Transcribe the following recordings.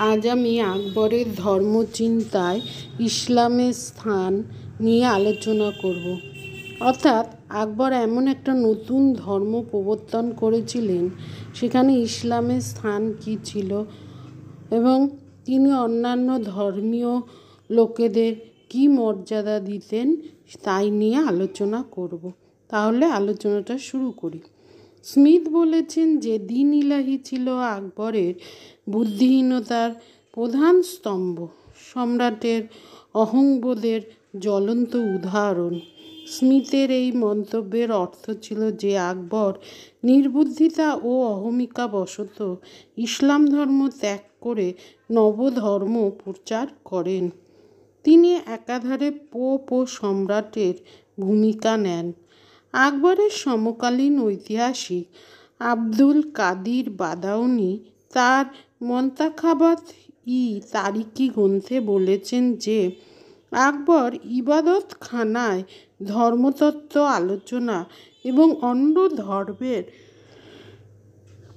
আজ আমি আকবরের ধর্মচিন্তায় ইসলামের স্থান নিয়ে আলোচনা করব। অর্থাৎ আকবর এমন একটা নতুন ধর্ম প্রবর্তন করেছিলেন, সেখানে ইসলামের স্থান কী ছিল এবং তিনি অন্যান্য ধর্মীয় লোকেদের কী মর্যাদা দিতেন তাই নিয়ে আলোচনা করব। তাহলে আলোচনাটা শুরু করি। স্মিথ বলেছেন যে দ্বীন ইলাহি ছিল আকবরের বুদ্ধিহীনতার প্রধান স্তম্ভ, সম্রাটের অহংবোধের জ্বলন্ত উদাহরণ। স্মিথের এই মন্তব্যের অর্থ ছিল যে আকবর নির্বুদ্ধিতা ও অহমিকাবশত ইসলাম ধর্ম ত্যাগ করে নবধর্ম প্রচার করেন। তিনি একাধারে পোপ ও সম্রাটের ভূমিকা নেন। আকবরের সমকালীন ঐতিহাসিক আব্দুল কাদির বাদাউনি তার মন্তাখাবাত-ই তারিখি গ্রন্থে বলেছেন যে আকবর ইবাদতখানায় ধর্মতত্ত্ব আলোচনা এবং অন্য ধর্মের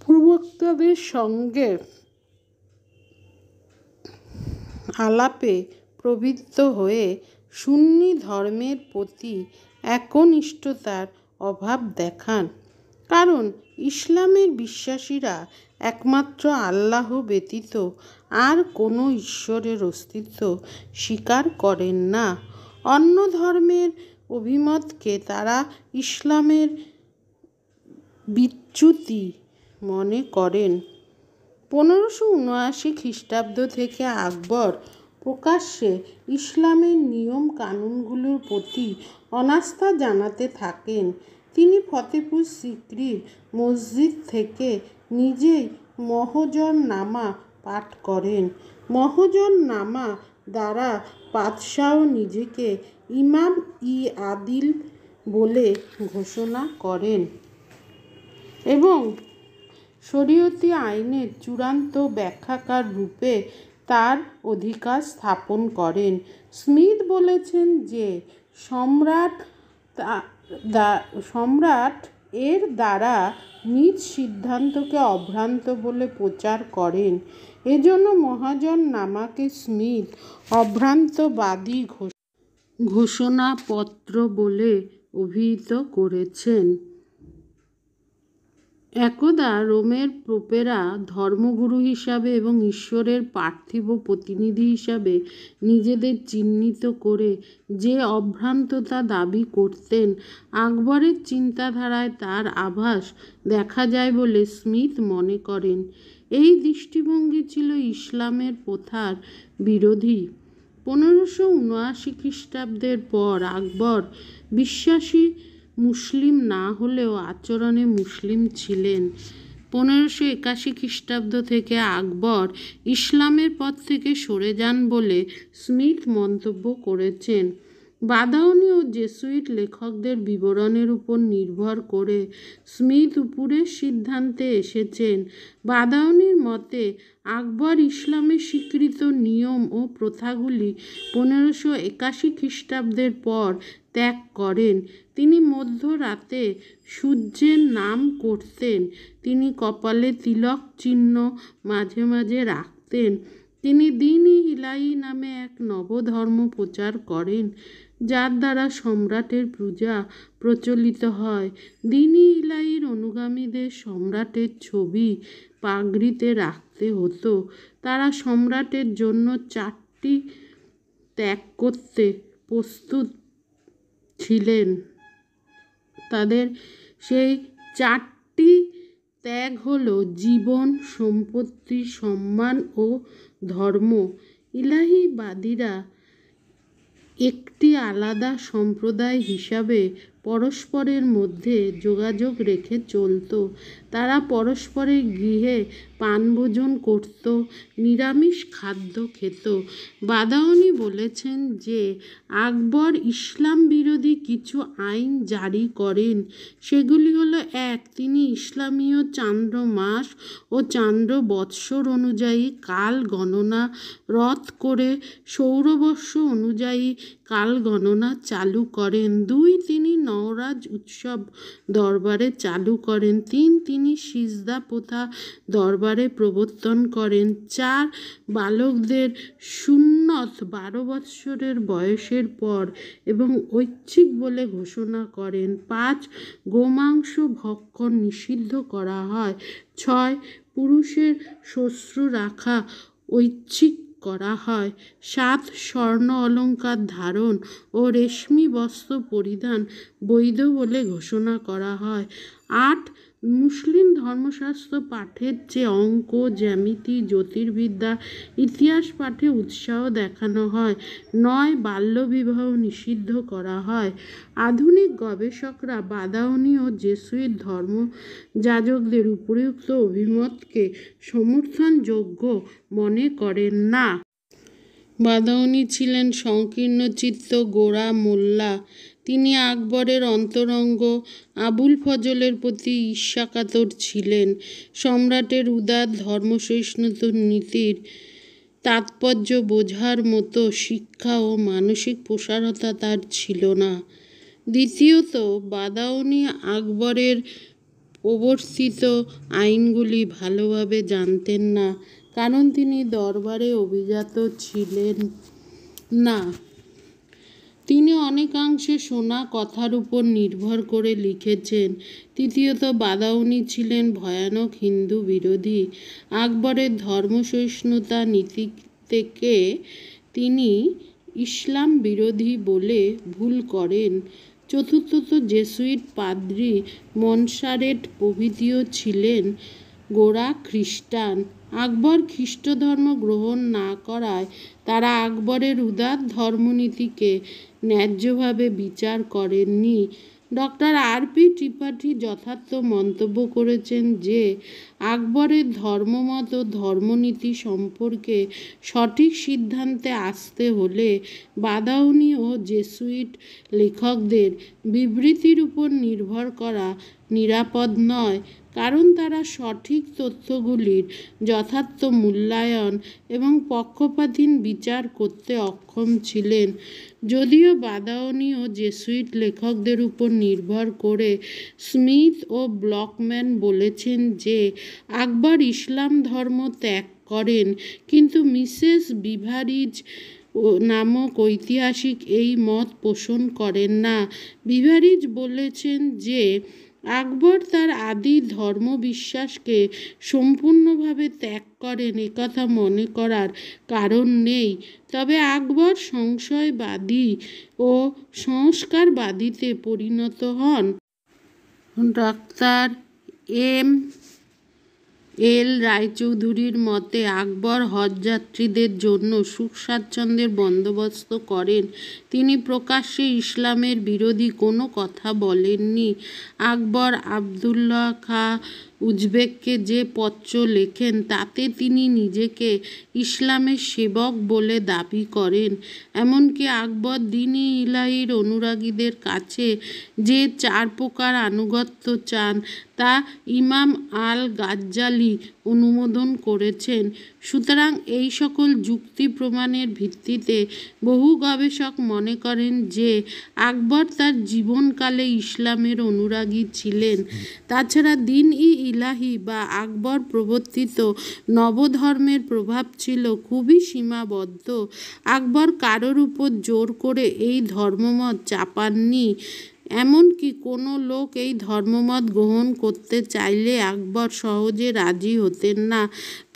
প্রবক্তাদের সঙ্গে আলাপে প্রবৃত্ত হয়ে সুন্নি ধর্মের প্রতি একনিষ্ঠতার অভাব দেখান। কারণ ইসলামের বিশ্বাসীরা একমাত্র আল্লাহ ব্যতীত আর কোনো ঈশ্বরের অস্তিত্ব স্বীকার করেন না। অন্য ধর্মের অভিমতকে তারা ইসলামের বিচ্যুতি মনে করেন। 1579 খ্রিস্টাব্দ থেকে আকবর প্রকাশ্যে ইসলামের নিয়ম কানুনগুলোর প্রতি অনাস্থা জানাতে থাকেন। তিনি ফতেপুর সিক্রির মসজিদ থেকে নিজেই মহজরনামা পাঠ করেন। মহজরনামা দ্বারা বাদশাহ নিজেকে ইমাম-ই-আদিল বলে ঘোষণা করেন এবং শরীয়তি আইনের চূড়ান্ত ব্যাখ্যাকার রূপে তার অধিকার স্থাপন করেন। স্মিথ বলেছেন যে সম্রাট এর দ্বারা নিজ সিদ্ধান্তকে অভ্রান্ত বলে প্রচার করেন। এজন্য মহাজরনামাকে স্মিথ অভ্রান্তবাদী ঘোষণাপত্র বলে অভিহিত করেছেন। একদা রোমের পোপেরা ধর্মগুরু হিসাবে এবং ঈশ্বরের পার্থিব প্রতিনিধি হিসাবে নিজেদের চিহ্নিত করে যে অভ্রান্ততা দাবি করতেন, আকবরের চিন্তাধারায় তার আভাস দেখা যায় বলে স্মিথ মনে করেন। এই দৃষ্টিভঙ্গি ছিল ইসলামের প্রথার বিরোধী। 1579 খ্রিস্টাব্দের পর আকবর বিশ্বাসী মুসলিম না হলেও আচরণে মুসলিম ছিলেন। 1581 খ্রিস্টাব্দ থেকে আকবর ইসলামের পথ থেকে সরে যান বলে স্মিথ মন্তব্য করেছেন। বাদাউনি ও জেসুইট লেখকদের বিবরণের উপর নির্ভর করে স্মিথ উপরের সিদ্ধান্তে এসেছেন। বাদাউনির মতে আকবর ইসলামের স্বীকৃত নিয়ম ও প্রথাগুলি 1581 খ্রিস্টাব্দের পর ত্যাগ করেন। তিনি মধ্যরাতে সূর্যের নাম করতেন। তিনি কপালে তিলক চিহ্ন মাঝে মাঝে রাখতেন। তিনি দ্বীন-ই-ইলাহি নামে এক নবধর্ম প্রচার করেন, যার দ্বারা সম্রাটের পূজা প্রচলিত হয়। দ্বীন-ই-ইলাহির অনুগামীদের সম্রাটের ছবি পাগড়িতে রাখতে হতো। তারা সম্রাটের জন্য 4টি ত্যাগ করতে প্রস্তুত ছিলেন। তাদের সেই 4টি ত্যাগ হল জীবন, সম্পত্তি, সম্মান ও ধর্ম। ইলাহিবাদীরা একটি আলাদা সম্প্রদায় হিসাবে পরস্পরের মধ্যে যোগাযোগ রেখে চলত। তারা পরস্পরের গৃহে পানভোজন করত, নিরামিষ খাদ্য খেত। বাদাউনি বলেছেন যে আকবর ইসলাম বিরোধী কিছু আইন জারি করেন। সেগুলি হলো: 1. তিনি ইসলামীয় চান্দ্র মাস ও চান্দ্র বৎসর অনুযায়ী কাল গণনা রদ করে সৌরবর্ষ অনুযায়ী কাল গণনা চালু করেন। 2. তিনি নওরাজ উৎসব দরবারে চালু করেন। তিনি সিজদা প্রথা দরবারে প্রবর্তন করেন। 4 বালকদের সুন্নত 12 বৎসরের বয়সের পর এবং ঐচ্ছিক বলে ঘোষণা করেন। 5 গোমাংস ভক্ষণ নিষিদ্ধ করা হয়। 6 পুরুষের শ্বশ্রু রাখা ঐচ্ছিক করা হয়। 7 স্বর্ণ অলঙ্কার ধারণ ও রেশমি বস্ত্র পরিধান বৈধ বলে ঘোষণা করা হয়। 8 মুসলিম ধর্মশাস্ত্র পাঠের চেয়ে অঙ্ক, জ্যামিতি, জ্যোতির্বিদ্যা, ইতিহাস পাঠে উৎসাহ দেখানো হয়। 9 বাল্যবিবাহ নিষিদ্ধ করা হয়। আধুনিক গবেষকরা বাদাউনি ও জেসুইট ধর্মযাজকদের উপরিউক্ত অভিমতকে সমর্থনযোগ্য মনে করেন না। বাদাউনি ছিলেন সংকীর্ণচিত্ত গোঁড়া মোল্লা। তিনি আকবরের অন্তরঙ্গ আবুল ফজলের প্রতি ঈর্ষাকাতর ছিলেন। সম্রাটের উদার ধর্মসহিষ্ণুত নীতির তাৎপর্য বোঝার মতো শিক্ষা ও মানসিক প্রসারতা তার ছিল না। দ্বিতীয়ত, বাদাউনি আকবরের প্রবর্তিত আইনগুলি ভালোভাবে জানতেন না, কারণ তিনি দরবারে অভিজাত ছিলেন না। তিনি অনেকাংশে শোনা কথার উপর নির্ভর করে লিখেছেন। তৃতীয়ত, বাদাউনি ছিলেন ভয়ানক হিন্দু বিরোধী। আকবরের ধর্মসহিষ্ণুতা নীতি থেকে তিনি ইসলাম বিরোধী বলে ভুল করেন। চতুর্থত, জেসুইট পাদ্রী মনসারেট প্রভৃতিও ছিলেন গোঁড়া খ্রিস্টান। আকবর খ্রিস্ট ধর্ম গ্রহণ না করায় তারা আকবরের উদার ধর্মনীতিকে ন্যায্যভাবে বিচার করেননি। ডক্টর আর.পি. ত্রিপাঠী যথার্থ মন্তব্য করেছেন যে আকবরের ধর্মমত ও ধর্মনীতি সম্পর্কে সঠিক সিদ্ধান্তে আসতে হলে বাদাউনি ও জেসুইট লেখকদের বিবৃতির উপর নির্ভর করা নিরাপদ নয়, কারণ তারা সঠিক তথ্যগুলির যথার্থ মূল্যায়ন এবং পক্ষপাতহীন বিচার করতে অক্ষম ছিলেন। যদিও বাদাউনি ও জেসুইট লেখকদের উপর নির্ভর করে স্মিথ ও ব্লকম্যান বলেছেন যে আকবর ইসলাম ধর্ম ত্যাগ করেন, কিন্তু মিসেস বিভারিজ নামক ঐতিহাসিক এই মত পোষণ করেন না। বিভারিজ বলেছেন যে আকবর তার আদি ধর্মবিশ্বাসকে সম্পূর্ণভাবে ত্যাগ করেন একথা মনে করার কারণ নেই, তবে আকবর সংশয়বাদী ও সংস্কারবাদীতে পরিণত হন। Doctor ML. রায়চৌধুরীর মতে আকবর হজযাত্রীদের জন্য সুখ স্বাচ্ছন্দ্যের বন্দোবস্ত করেন। তিনি প্রকাশ্যে ইসলামের বিরোধী কোনো কথা বলেননি। আকবর আবদুল্লাহ খাঁ উজবেককে যে পত্র লেখেন তাতে তিনি নিজেকে ইসলামের সেবক বলে দাবি করেন। এমনকি আকবর দ্বীন-ই ইলাহির অনুরাগীদের কাছে যে 4 প্রকার আনুগত্য চান তা ইমাম আল-গাজ্জালি অনুমোদন করেছেন। সুতরাং এই সকল যুক্তি প্রমাণের ভিত্তিতে বহু গবেষক মনে করেন যে আকবর তার জীবনকালে ইসলামের অনুরাগী ছিলেন। তাছাড়া দ্বীন-ই-ইলাহি বা আকবর প্রবর্তিত নবধর্মের প্রভাব ছিল খুবই সীমাবদ্ধ। আকবর কারোর উপর জোর করে এই ধর্মমত চাপাননি। এমনকি কোনো লোক এই ধর্মমত গ্রহণ করতে চাইলে আকবর সহজে রাজি হতেন না।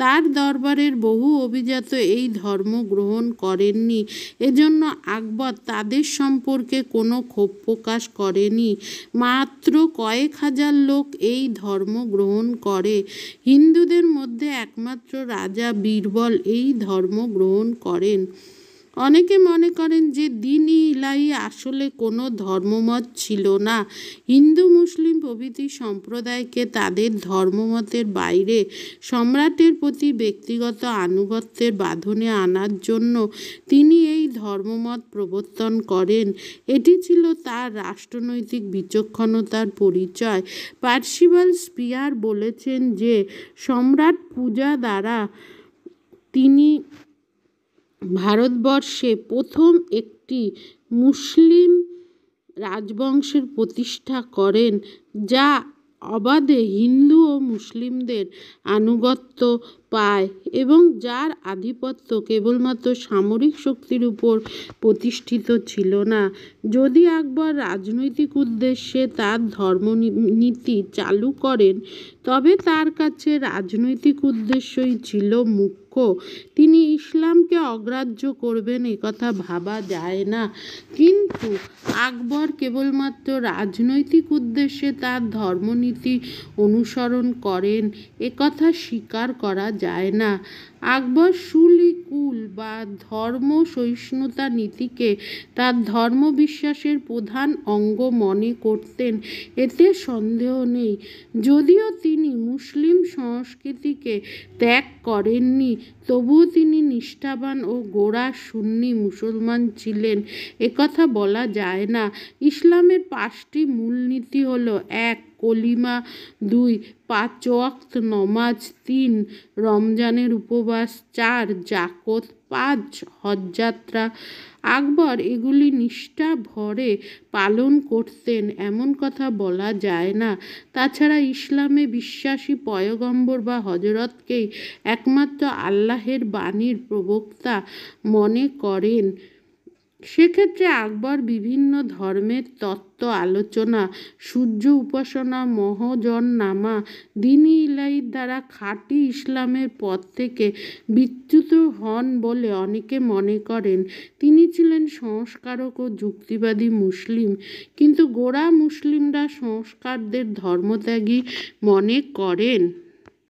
তার দরবারের বহু অভিজাত এই ধর্ম গ্রহণ করেননি। এজন্য আকবর তাদের সম্পর্কে কোনো ক্ষোভ প্রকাশ করেনি। মাত্র কয়েক হাজার লোক এই ধর্ম গ্রহণ করে। হিন্দুদের মধ্যে একমাত্র রাজা বীরবল এই ধর্ম গ্রহণ করেন। অনেকে মনে করেন যে দ্বীন-ই-ইলাহি আসলে কোনো ধর্মমত ছিল না। হিন্দু, মুসলিম প্রভৃতি সম্প্রদায়কে তাদের ধর্মমতের বাইরে সম্রাটের প্রতি ব্যক্তিগত আনুগত্যের বাঁধনে আনার জন্য তিনি এই ধর্মমত প্রবর্তন করেন। এটি ছিল তার রাষ্ট্রনৈতিক বিচক্ষণতার পরিচয়। পার্সিভাল স্পিয়ার বলেছেন যে সম্রাট পূজা দ্বারা তিনি ভারতবর্ষে প্রথম একটি মুসলিম রাজবংশের প্রতিষ্ঠা করেন, যা অবাধে হিন্দু ও মুসলিমদের আনুগত্য পায় এবং যার আধিপত্য কেবলমাত্র সামরিক শক্তির উপর প্রতিষ্ঠিত ছিল না। যদি আকবর রাজনৈতিক উদ্দেশ্যে তার ধর্মনীতি চালু করেন, তবে তার কাছে রাজনৈতিক উদ্দেশ্যই ছিল মুখ্য। তিনি ইসলামকে অগ্রাহ্য করবেন একথা ভাবা যায় না, কিন্তু আকবর কেবলমাত্র রাজনৈতিক উদ্দেশ্যে তার ধর্মনীতি অনুসরণ করেন একথা স্বীকার করা যায় না। আকবর সুলিকুল বা ধর্ম সহিষ্ণুতা নীতিকে তার ধর্মবিশ্বাসের প্রধান অঙ্গ মনে করতেন, এতে সন্দেহ নেই। যদিও তিনি মুসলিম সংস্কৃতিকে ত্যাগ করেননি, তবুও তিনি নিষ্ঠাবান ও গোঁড়া সুন্নি মুসলমান ছিলেন একথা বলা যায় না। ইসলামের 5টি মূলনীতি হলো: 1. কলিমা, 2. 5 ওয়াক্ত নমাজ, 3. রমজানের উপবাস, 4. জাকত, 5. হজযাত্রা। আকবর এগুলি নিষ্ঠা ভরে পালন করতেন এমন কথা বলা যায় না। তাছাড়া ইসলামে বিশ্বাসী পয়গম্বর বা হজরতকেই একমাত্র আল্লাহের বাণীর প্রবক্তা মনে করেন। সেক্ষেত্রে আকবর বিভিন্ন ধর্মের তত্ত্ব আলোচনা, সূর্য উপাসনা, মহাজননামা, দ্বীন-ই ইলাহির দ্বারা খাঁটি ইসলামের পথ থেকে বিচ্যুত হন বলে অনেকে মনে করেন। তিনি ছিলেন সংস্কারক ও যুক্তিবাদী মুসলিম, কিন্তু গোঁড়া মুসলিমরা সংস্কারদের ধর্মত্যাগী মনে করেন।